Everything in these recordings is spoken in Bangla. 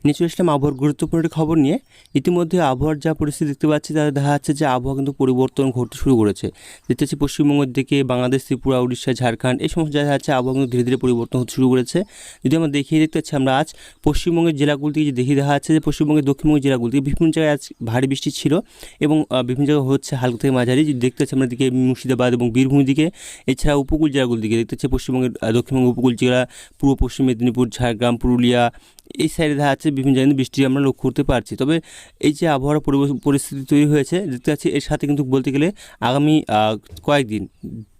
নিয়ে চলে আসলাম আবহাওয়ার গুরুত্বপূর্ণ একটি খবর নিয়ে। ইতিমধ্যে আবহাওয়ার যা পরিস্থিতি দেখতে পাচ্ছি তাতে দেখা যাচ্ছে যে আবহাওয়া কিন্তু পরিবর্তন ঘটতে শুরু করেছে। দেখতে পাচ্ছি পশ্চিমবঙ্গের দিকে বাংলাদেশ, ত্রিপুরা, উড়িষ্যা, ঝাড়খণ্ড এই সমস্ত জায়গায় আছে আবহাওয়া কিন্তু ধীরে ধীরে পরিবর্তন হতে শুরু করেছে। যদি আমরা দেখিয়ে দেখতে পাচ্ছি আমরা আজ পশ্চিমবঙ্গের জেলাগুলো থেকে যে দেখিয়ে দেখা যাচ্ছে যে পশ্চিমবঙ্গের দক্ষিণবঙ্গের জেলাগুলো থেকে বিভিন্ন জায়গায় আজ ভারী বৃষ্টি ছিল এবং বিভিন্ন জায়গায় হচ্ছে হালকা থেকে মাঝারি। যদি দেখতে পাচ্ছি আমরা দিকে মুর্শিদাবাদ এবং বীরভূমের দিকে, এছাড়া উপকূল জেলাগুলোর দিকে দেখতে পাচ্ছি পশ্চিমবঙ্গের দক্ষিণবঙ্গের উপকূল জেলা, পূর্ব পশ্চিম মেদিনীপুর, ঝাড়গ্রাম, পুরুলিয়া এই সাইডে দেখা যাচ্ছে বিভিন্ন জায়গায় বৃষ্টি আমরা লক্ষ্য করতে পারছি। তবে এই যে আবহাওয়ার পরিস্থিতি তৈরি হয়েছে দেখতে পাচ্ছি, এর সাথে কিন্তু বলতে গেলে আগামী কয়েকদিন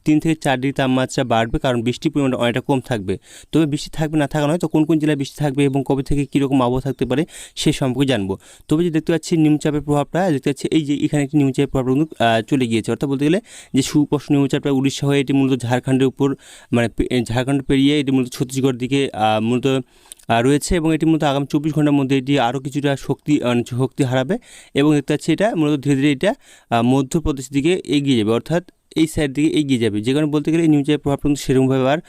3 থেকে 4 ডিগ্রি তাপমাত্রা বাড়বে, কারণ বৃষ্টির পরিমাণটা অনেকটা কম থাকবে। তবে বৃষ্টি থাকবে না থাকা নয়, তো কোন কোন জেলায় বৃষ্টি থাকবে এবং কবে থেকে কীরকম আবহাওয়া থাকতে পারে সে সম্পর্কে জানবো। তবে যে দেখতে পাচ্ছি নিম্নচাপের প্রভাবটা দেখতে পাচ্ছি, এই যে এখানে একটি নিম্নচাপের প্রভাব কিন্তু চলে গিয়েছে। অর্থাৎ বলতে গেলে যে সুস্পষ্ট নিম্নচাপটা উড়িষ্যা হয়ে এটি মূলত ঝাড়খণ্ডের উপর মানে ঝাড়খণ্ড পেরিয়ে এটি মূলত ছত্তিশগড় দিকে মূলত রয়েছে এবং এটি মূলত আগামী 24 ঘন্টার মধ্যে এটি আরও কিছুটা শক্তি হারাবে এবং দেখতে পাচ্ছি এটা মূলত ধীরে ধীরে এটা মধ্যপ্রদেশ দিকে এগিয়ে যাবে, অর্থাৎ এই সাইড দিকে এগিয়ে যাবে। যে কারণে বলতে গেলে এই নিম্নচাপের প্রভাব কিন্তু সেরকমভাবে আর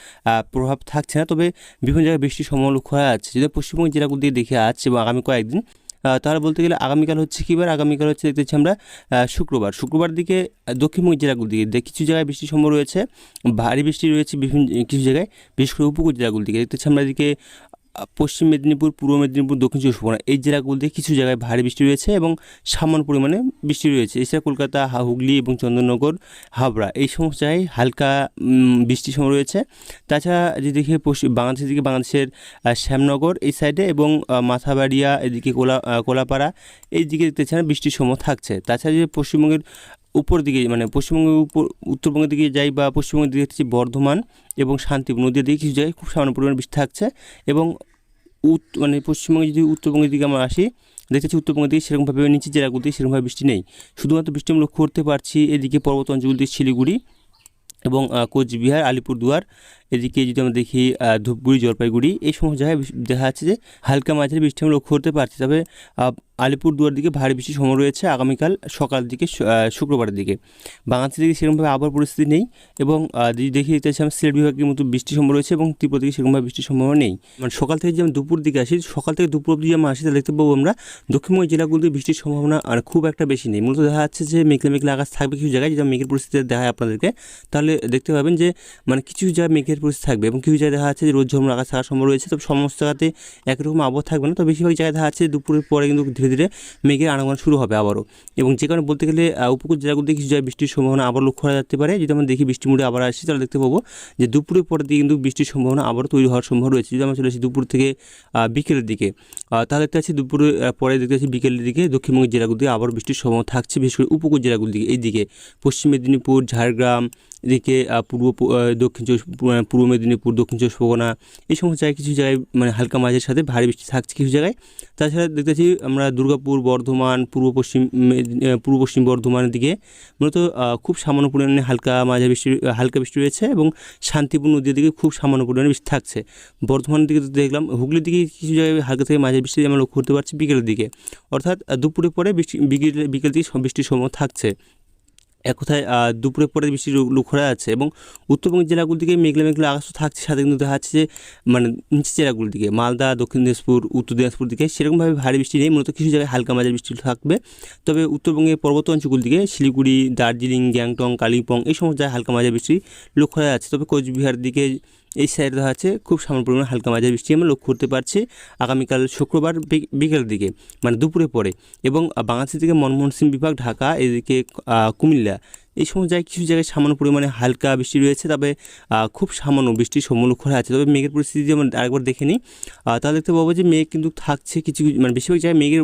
প্রভাব থাকছে না। তবে বিভিন্ন জায়গায় বৃষ্টির সম্ভাবনা লক্ষ্য করা যাচ্ছে। যদি পশ্চিমবঙ্গ জেলাগুলো দিয়ে দেখে আসছে এবং আগামী কয়েকদিন, তাহলে বলতে গেলে আগামীকাল হচ্ছে কী বার, আগামীকাল হচ্ছে দেখতে পাচ্ছি আমরা শুক্রবার দিকে দক্ষিণবঙ্গ জেলাগুলো দিকে কিছু জায়গায় বৃষ্টির সম্ভাবনা রয়েছে, ভারী বৃষ্টি রয়েছে বিভিন্ন কিছু জায়গায়, বিশেষ করে উপকূল জেলাগুলো দিকে দেখতে পাচ্ছি আমরা এদিকে পশ্চিম মেদিনীপুর, পূর্ব মেদিনীপুর, দক্ষিণ চব্বিশ পরগনা এই জেলাগুলোতে কিছু জায়গায় ভারী বৃষ্টি রয়েছে এবং সামান্য পরিমাণে বৃষ্টি রয়েছে। এছাড়া কলকাতা, হুগলি এবং চন্দননগর, হাবড়া এই সমস্ত জায়গায় হালকা বৃষ্টির সময় রয়েছে। তাছাড়া যদি দেখি বাংলাদেশের দিকে বাংলাদেশের শ্যামনগর এই সাইডে এবং মাথাবাড়িয়া এদিকে কোলাপাড়া এই দিকে দেখতে চান বৃষ্টির সময় থাকছে। তাছাড়া যদি পশ্চিমবঙ্গের উপর দিকে মানে পশ্চিমবঙ্গের উত্তরবঙ্গের দিকে যাই বা পশ্চিমবঙ্গের দিকে দেখছি বর্ধমান এবং শান্তিপুর নদীর দিকে কিছু জায়গায় খুব সামান্য পরিমাণে বৃষ্টি থাকছে এবং মানে পশ্চিমবঙ্গে যদি উত্তরবঙ্গের দিকে আমরা আসি দেখতেছি উত্তরবঙ্গের দিকে সেরকমভাবে নিচের জেলাগুলোতে সেরকমভাবে বৃষ্টি নেই। শুধুমাত্র বৃষ্টি আমরা লক্ষ্য করতে পারছি এদিকে পর্বত অঞ্চলগুলিতে শিলিগুড়ি এবং কোচবিহার, আলিপুরদুয়ার এদিকে যদি আমরা দেখি ধূপগুড়ি, জলপাইগুড়ি এই সমস্ত জায়গায় দেখা যাচ্ছে যে হালকা মাঝারি বৃষ্টি আমরা লক্ষ্য করতে পারছি। তবে আলিপুরদুয়ার দিকে ভারী বৃষ্টির সময় রয়েছে আগামীকাল সকাল দিকে, শুক্রবারের দিকে। বাংলাদেশের দিকে সেরকমভাবে আবহাওয়ার পরিস্থিতি নেই এবং যদি দেখি দেখতে পাচ্ছি আমরা সিলেট বিভাগের মতো বৃষ্টির সম্ভাবনা রয়েছে এবং ত্রিপুরা দিকে সেরকমভাবে বৃষ্টির সম্ভাবনা নেই। মানে সকাল থেকে যেমন দুপুর দিকে আসি, সকাল থেকে দুপুর অবধি আমরা আসি তাহলে দেখতে পাবো আমরা দক্ষিণবঙ্গের জেলাগুলোতে বৃষ্টির সম্ভাবনা আর খুব একটা বেশি নেই। মূলত দেখা যাচ্ছে যে মেঘলা মেঘলা আকাশ থাকবে কিছু জায়গায়। যদি মেঘের পরিস্থিতি দেখায় আপনাদেরকে তাহলে দেখতে পাবেন যে মানে কিছু জায়গায় মেঘের পরিস্থিতি থাকবে এবং কিছু জায়গায় দেখা যাচ্ছে যে রোদ ঝলমল আকাশ থাকার সম্ভব রয়েছে। তবে সমস্ত জায়গাতে একরকম আবহাওয়া থাকবে না, তো বেশিরভাগ জায়গায় দেখা যাচ্ছে দুপুরের পরে কিন্তু ধীরে ধীরে মেঘের আনাগোনা শুরু হবে আবারও। এবং যে কারণে বলতে গেলে উপকূল জেলাগুলোতে কিছু জায়গায় বৃষ্টির সম্ভাবনা আবার লক্ষ্য করা যেতে পারে। যদি আমরা দেখি বৃষ্টি মুড়ে আবার আসি তাহলে দেখতে পাবো যে দুপুরের পরে দিয়ে কিন্তু বৃষ্টির সম্ভাবনা আবারও তৈরি হওয়ার সম্ভাবনা রয়েছে। যদি আমরা চলে আসি দুপুর থেকে বিকেলের দিকে, তাহলে দেখতে পাচ্ছি দুপুরের পরে দেখতে পাচ্ছি বিকেলের দিকে দক্ষিণবঙ্গের জেলাগুলো দিয়ে আবারও বৃষ্টির সম্ভাবনা থাকছে, বিশেষ করে উপকূল জেলাগুলোর দিকে। এইদিকে পশ্চিম মেদিনীপুর, ঝাড়গ্রাম এদিকে পূর্ব মেদিনীপুর, দক্ষিণ চব্বিশ পরগনা এই সমস্ত জায়গায় কিছু জায়গায় মানে হালকা মাঝের সাথে ভারী বৃষ্টি থাকছে কিছু জায়গায়। তাছাড়া দেখতে পাচ্ছি আমরা দুর্গাপুর, বর্ধমান, পূর্ব পশ্চিম বর্ধমানের দিকে মূলত খুব সামান্য পরিমাণে হালকা বৃষ্টি রয়েছে এবং শান্তিপুর নদীর দিকে খুব সামান্য পরিমাণে বৃষ্টি থাকছে। বর্ধমানের দিকে দেখলাম, হুগলির দিকে কিছু জায়গায় হালকা থেকে মাঝারি বৃষ্টি আমরা লক্ষ্য করতে পারছি বিকেলের দিকে, অর্থাৎ দুপুরের পরে বিকেল দিকে বৃষ্টির সময় থাকছে। এক কথায় দুপুরের পরে বৃষ্টি লক্ষ্য করা যাচ্ছে এবং উত্তরবঙ্গের জেলাগুলোর দিকে মেঘলা মেঘলা আকাশ থাকছে, সাথে কিন্তু দেখা যাচ্ছে যে মানে নিচের জেলাগুলোর দিকে মালদা, দক্ষিণ দিনাজপুর, উত্তর দিনাজপুর দিকে সেরকমভাবে ভারী বৃষ্টি নেই, মূলত কিছু জায়গায় হালকা মাঝারি বৃষ্টি থাকবে। তবে উত্তরবঙ্গের পর্বত অঞ্চলগুলোর দিকে শিলিগুড়ি, দার্জিলিং, গ্যাংটং, কালিম্পং এই সমস্ত জায়গায় হালকা মাঝারি বৃষ্টি লক্ষ্য করা যাচ্ছে। তবে কোচবিহার দিকে এই সাইডে দেখা যাচ্ছে খুব সামান্য পরিমাণে হালকা মাঝারি বৃষ্টি আমরা লক্ষ্য করতে পারছি আগামীকাল শুক্রবার বিকেলের দিকে, মানে দুপুরে পরে। এবং বাংলাদেশের দিকে মনমোহন সিং বিভাগ, ঢাকা এদিকে কুমিল্লা এই সমস্ত জায়গায় কিছু জায়গায় সামান্য পরিমাণে হালকা বৃষ্টি রয়েছে, তবে খুব সামান্য বৃষ্টির সম্ভাবনা লক্ষ্য করা আছে। তবে মেঘের পরিস্থিতি যদি আমরা আরেকবার দেখে নিই তাহলে দেখতে পাবো যে মেঘ কিন্তু থাকছে কিছু মানে বেশিরভাগ জায়গায় মেঘের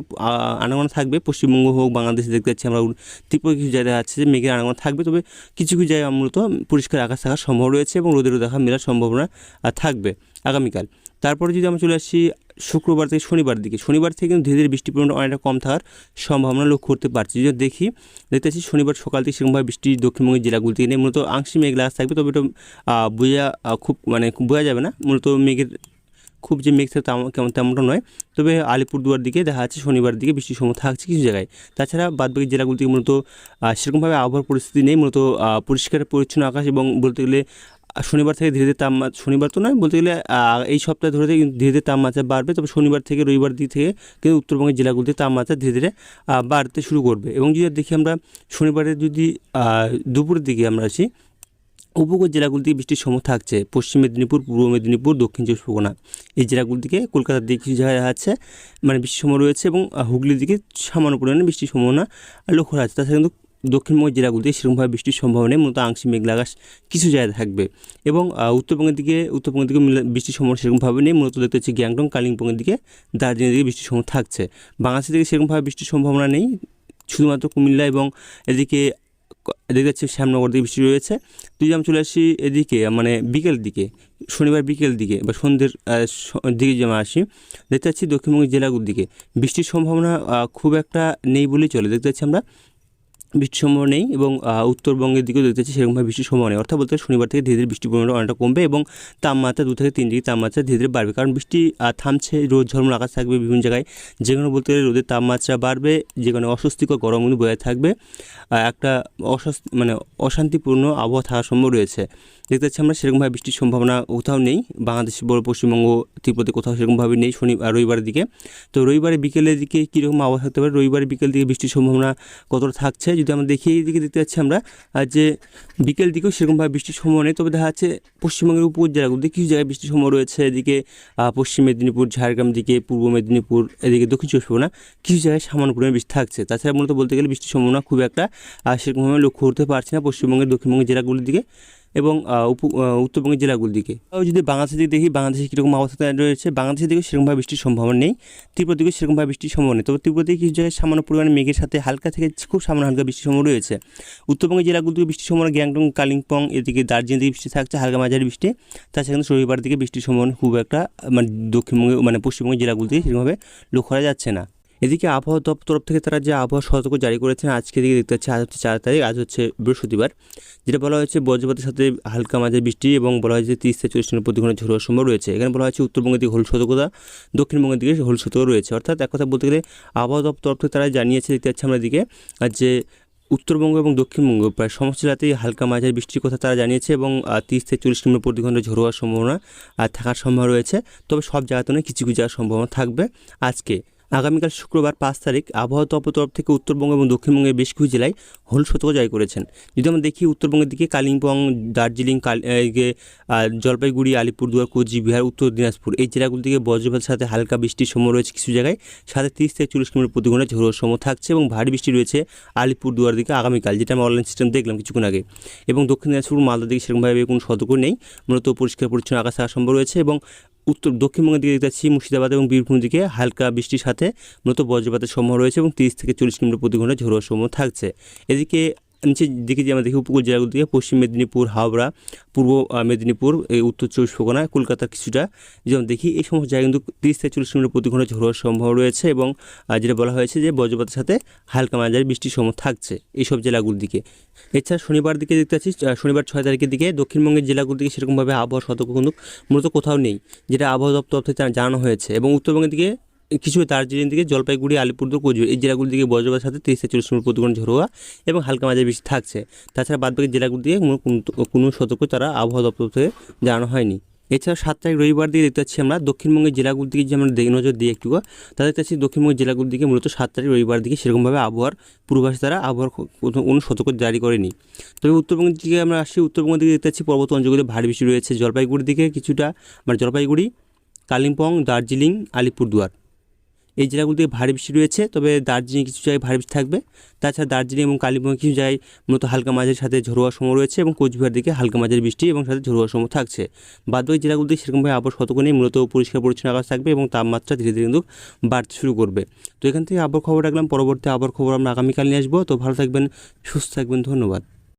আনাগোনা থাকবে। পশ্চিমবঙ্গ হোক, বাংলাদেশে দেখতে পাচ্ছি আমরা ত্রিপুরা কিছু জায়গায় আছে যে মেঘের আনাগোনা থাকবে, তবে কিছু কিছু জায়গায় মূলত পরিষ্কার আকাশ থাকার সম্ভাবনা রয়েছে এবং রোদেরও দেখা মেলার সম্ভাবনা থাকবে আগামীকাল। তারপরে যদি আমরা চলে আসি শুক্রবার থেকে শনিবার দিকে, শনিবার থেকে কিন্তু ধীরে ধীরে বৃষ্টির পরিমাণটা অনেকটা কম থাকার সম্ভাবনা লক্ষ্য করতে পারছি। যদি দেখি দেখতে পাচ্ছি শনিবার সকাল থেকে সেরকমভাবে বৃষ্টি দক্ষিণবঙ্গের জেলাগুলো থেকে নেই, মূলত আংশিক মেঘলা আকাশ থাকবে। তবে এটা বোঝা যাবে না, মূলত মেঘের খুব যে মেঘ থাকবে তেমনটা নয়। তবে আলিপুরদুয়ার দিকে দেখা যাচ্ছে শনিবার দিকে বৃষ্টির সময় থাকছে কিছু জায়গায়। তাছাড়া বাদবাকি জেলাগুলো থেকে মূলত সেরকমভাবে আবহাওয়ার পরিস্থিতি নেই, মূলত পরিষ্কার পরিচ্ছন্ন আকাশ এবং বলতে গেলে শনিবার থেকে ধীরে ধীরে তাপমাত্রা, শনিবার তো নয় বলতে গেলে এই সপ্তাহে ধরে কিন্তু ধীরে ধীরে তাপমাত্রা বাড়বে। তবে শনিবার থেকে রবিবার দিক থেকে কিন্তু উত্তরবঙ্গের জেলাগুলিতে তাপমাত্রা ধীরে ধীরে বাড়তে শুরু করবে। এবং যদি দেখি আমরা শনিবারের যদি দুপুরের দিকে আমরা আসি, উপকূল জেলাগুলিতে বৃষ্টির সম্ভাবনা থাকছে পশ্চিম মেদিনীপুর, পূর্ব মেদিনীপুর, দক্ষিণ চব্বিশ পরগনা এই জেলাগুলির দিকে। কলকাতার দিকে কিছু জায়গায় আছে মানে বৃষ্টির সম্ভাবনা রয়েছে এবং হুগলির দিকে সামান্য পরিমাণে বৃষ্টির সম্ভাবনা লক্ষ্য করা যাচ্ছে। তাছাড়া কিন্তু দক্ষিণবঙ্গের জেলাগুলিতে সেরকমভাবে বৃষ্টির সম্ভাবনা নেই, মূলত আংশিক মেঘলা আকাশ কিছু জায়গায় থাকবে। এবং উত্তরবঙ্গের দিকে বৃষ্টির সম্ভাবনা সেরকমভাবে নেই, মূলত দেখতে পাচ্ছি গ্যাংটং, কালিম্পংয়ের দিকে, দার্জিলিংয়ের দিকে বৃষ্টির সম্ভাবনা থাকছে। বাংলাদেশের দিকে সেরকমভাবে বৃষ্টির সম্ভাবনা নেই, শুধুমাত্র কুমিল্লা এবং এদিকে দেখতে পাচ্ছি শ্যামনগর দিকে বৃষ্টি রয়েছে। যদি আমি চলে আসি এদিকে মানে বিকেল দিকে, শনিবার বিকেল দিকে বা সন্ধ্যের দিকে যদি আমরা আসি, দেখতে পাচ্ছি দক্ষিণবঙ্গের জেলাগুলির দিকে বৃষ্টির সম্ভাবনা খুব একটা নেই বলেই চলে। দেখতে পাচ্ছি আমরা বৃষ্টির সম্ভাবনা নেই এবং উত্তরবঙ্গের দিকেও দেখতে পাচ্ছি সেরকমভাবে বৃষ্টির সম্ভাবনা নেই। অর্থাৎ বলতে শনিবার থেকে ধীরে ধীরে বৃষ্টির পরিমাণটা অনেকটা কমবে এবং তাপমাত্রা 2 থেকে 3 ডিগ্রি তাপমাত্রা ধীরে ধীরে বাড়বে। কারণ বৃষ্টি থামছে, রোদ ঝলমল আকাশ থাকবে বিভিন্ন জায়গায়, যেখানে বলতে গেলে রোদের তাপমাত্রা বাড়বে, যেখানে অস্বস্তিকর গরম কিন্তু বজায় থাকবে, একটা অশান্তিপূর্ণ আবহাওয়া থাকার সম্ভব রয়েছে। দেখতে পাচ্ছি আমরা সেরকমভাবে বৃষ্টির সম্ভাবনা কোথাও নেই, বাংলাদেশ বড় পশ্চিমবঙ্গ, ত্রিপুরাতে কোথাও সেরকমভাবে নেই রবিবারের দিকে। তো রবিবারে বিকেলের দিকে কীরকম আবহাওয়া থাকতে পারে, রবিবারে বিকেল দিকে বৃষ্টির সম্ভাবনা কতটা থাকছে যদি আমরা দেখি, এই দিকে দেখতে পাচ্ছি আমরা যে বিকেল দিকেও সেরকমভাবে বৃষ্টির সম্ভাবনা নেই। তবে দেখা যাচ্ছে পশ্চিমবঙ্গের উপর জেলাগুলিতে কিছু জায়গায় বৃষ্টির সম্ভাবনা রয়েছে। এদিকে পশ্চিম মেদিনীপুর, ঝাড়গ্রাম দিকে, পূর্ব মেদিনীপুর, এদিকে দক্ষিণ চব্বিশ পরগনা কিছু জায়গায় সামান্য পরিমাণে বৃষ্টি থাকছে। তাছাড়া মূলত বলতে গেলে বৃষ্টির সম্ভাবনা খুব একটা সেরকমভাবে লক্ষ্য করতে পারছি না পশ্চিমবঙ্গের দক্ষিণবঙ্গের জেলাগুলির দিকে এবং উত্তরবঙ্গের জেলাগুলির দিকে। যদি বাংলাদেশের দিকে দেখি, বাংলাদেশে কীরকম অবস্থা রয়েছে, বাংলাদেশের দিকে সেরকমভাবে বৃষ্টির সম্ভাবনা নেই, ত্রিপুরা দিকে সেরকমভাবে বৃষ্টির সম্ভাবনা নেই। তবে ত্রিপুরা দিকে কিছু জায়গায় সামান্য পরিমাণে মেঘের সাথে হালকা থেকে খুব সামান্য হালকা বৃষ্টির সম্ভাবনা রয়েছে। উত্তরবঙ্গের জেলাগুলিতে বৃষ্টির সম্ভাবনা গ্যাংটং, কালিম্পং, এদিকে দার্জিলিং দিকে বৃষ্টি থাকছে হালকা মাঝারি বৃষ্টি। তাছাড়া কিন্তু রবিবার দিকে বৃষ্টির সম্ভাবনা খুব একটা দক্ষিণবঙ্গে পশ্চিমবঙ্গের জেলাগুলিতে সেরকমভাবে লক্ষ্য করা যাচ্ছে না। এদিকে আবহাওয়া দপ্তর তরফ থেকে তারা যে আবহাওয়া সতর্ক জারি করেছেন আজকে দিকে দেখতে পাচ্ছি, আজ হচ্ছে 4 তারিখ, আজ হচ্ছে বৃহস্পতিবার, যেটা বলা হয়েছে বজ্রপাতের সাথে হালকা মাঝারি বৃষ্টি এবং বলা হয়েছে 30 থেকে 40 মিটার প্রতি ঘন্টা ঝড় হওয়ার সম্ভব রয়েছে। এখানে বলা হয়েছে উত্তরবঙ্গের দিকে হলুদ সতর্কতা, দক্ষিণবঙ্গের দিকে হলুদ সতর্কতা রয়েছে। অর্থাৎ এক কথা বলতে গেলে আবহাওয়া দপ্তর তরফ থেকে তারা জানিয়েছে, দেখতে পাচ্ছি আমরা এদিকে যে উত্তরবঙ্গ এবং দক্ষিণবঙ্গ প্রায় সমস্ত জেলাতেই হালকা মাঝারি বৃষ্টির কথা তারা জানিয়েছে এবং 30 থেকে 40 কিলোমিটার প্রতি ঘন্টা ঝড় হওয়ার সম্ভাবনা থাকার সম্ভাবনা রয়েছে। তবে সব জায়গাতে নয়, কিছু কিছু জায়গার সম্ভাবনা থাকবে। আজকে আগামীকাল শুক্রবার 5 তারিখ আবহাওয়া দপ্তর তরফ থেকে উত্তরবঙ্গ এবং দক্ষিণবঙ্গের বেশ কিছু জেলায় হলুদ সতর্কতা জারি করেছেন। যদি আমরা দেখি উত্তরবঙ্গের দিকে কালিম্পং, দার্জিলিং, জলপাইগুড়ি, আলিপুরদুয়ার, কোচবিহার, উত্তর দিনাজপুর এই জেলাগুলি থেকে বজ্রপাতের সাথে হালকা বৃষ্টির সম্ভাবনা রয়েছে কিছু জায়গায়, সাথে 30 থেকে 40 কিলোমিটার প্রতি ঘন্টা ঝড় হওয়ার সম্ভাবনা থাকছে এবং ভারী বৃষ্টি রয়েছে আলিপুরদুয়ার দিকে আগামীকাল, যেটা আমরা অনলাইন সিস্টেম দেখলাম কিছুক্ষণ আগে। এবং দক্ষিণ দিনাজপুর, মালদার দিকে সেরকমভাবে কোনো সতর্ক নেই, মূলত পরিষ্কার পরিচ্ছন্ন আকাশ থাকার সম্ভব রয়েছে। এবং দক্ষিণবঙ্গের দিকে দেখতে পাচ্ছি মুর্শিদাবাদ এবং বীরভূম দিকে হালকা বৃষ্টির সাথে মূলত বজ্রপাতের সম্ভাবনা রয়েছে এবং 30 থেকে 40 কিলোমিটার প্রতি ঘন্টা ঝড় হওয়ার সম্ভাবনা থাকছে। এদিকে নিচের দিকে যে আমরা দেখি উপকূল জেলাগুলো দিকে পশ্চিম মেদিনীপুর, হাওড়া, পূর্ব মেদিনীপুর, উত্তর চব্বিশ পরগনা, কলকাতা কিছুটা যেমন দেখি এই সমস্ত জায়গায় কিন্তু 30 থেকে 40 কিলোমিটার প্রতি ঘন্টা ঝড় হওয়ার সম্ভাবনা রয়েছে এবং যেটা বলা হয়েছে যে বজ্রপাতের সাথে হালকা মাঝারি বৃষ্টির সম্ভাবনা থাকছে এইসব জেলাগুলোর দিকে। এছাড়া শনিবার দিকে দেখতে পাচ্ছি, শনিবার 6 তারিখের দিকে দক্ষিণবঙ্গের জেলাগুলো দিকে সেরকমভাবে আবহাওয়া সতর্ক কিন্তু মূলত কোথাও নেই, যেটা আবহাওয়া দপ্তর থেকে জানানো হয়েছে। এবং উত্তরবঙ্গের দিকে কিছু দার্জিলিং দিকে, জলপাইগুড়ি, আলিপুরদুয়ার, কোচবিহার এই জেলাগুলির দিকে বজ্রপাতের সাথে 30 থেকে 40 কিলোমিটার প্রতি ঘন্টা ঝড় হওয়া এবং হালকা মাঝারি বৃষ্টি থাকছে। তাছাড়া বাদবাকি জেলাগুলি দিয়ে কোনো সতর্ক তারা আবহাওয়া দপ্তর থেকে জানানো হয়নি। এছাড়া 7 তারিখ রবিবার দিকে দেখতে পাচ্ছি আমরা দক্ষিণবঙ্গের জেলাগুলির দিকে যে আমরা নজর দিই একটু, তাদের দেখতে পাচ্ছি দক্ষিণবঙ্গের জেলাগুলির দিকে মূলত 7 তারিখ রবিবার দিকে সেরকমভাবে আবহাওয়ার পূর্বাভাস দ্বারা আবহাওয়ার কোনো সতর্ক জারি করেনি। তবে উত্তরবঙ্গের দিকে আমরা আসি, উত্তরবঙ্গের দিকে দেখতে পাচ্ছি পর্বত অঞ্চলগুলিতে ভারী বৃষ্টি রয়েছে। জলপাইগুড়ির দিকে কিছুটা জলপাইগুড়ি, কালিম্পং, দার্জিলিং, আলিপুরদুয়ার এই জেলাগুলিতে ভারী বৃষ্টি রয়েছে। তবে দার্জিলিং কিছু জায়গায় ভারী বৃষ্টি থাকবে। তাছাড়া দার্জিলিং এবং কালিম্পং কিছু জায়গায় মূলত হালকা মাঝারির সাথে ঝড় হওয়ার সম্ভাবনা রয়েছে এবং কোচবিহার দিকে হালকা মাঝারি বৃষ্টি এবং সাথে ঝড় হওয়ার সম্ভাবনা থাকছে। বাদবাকি জেলাগুলিতে সেরকমভাবে আবহাওয়া সতর্ক নেই, মূলত পরিষ্কার পরিচ্ছন্ন আকাশ থাকবে এবং তাপমাত্রা ধীরে ধীরে কিন্তু বাড়তে শুরু করবে। তো এখান থেকে আবহাওয়ার খবর রাখলাম, পরবর্তী আবহাওয়ার খবর আমরা আগামীকাল নিয়ে আসবো। তো ভালো থাকবেন, সুস্থ থাকবেন, ধন্যবাদ।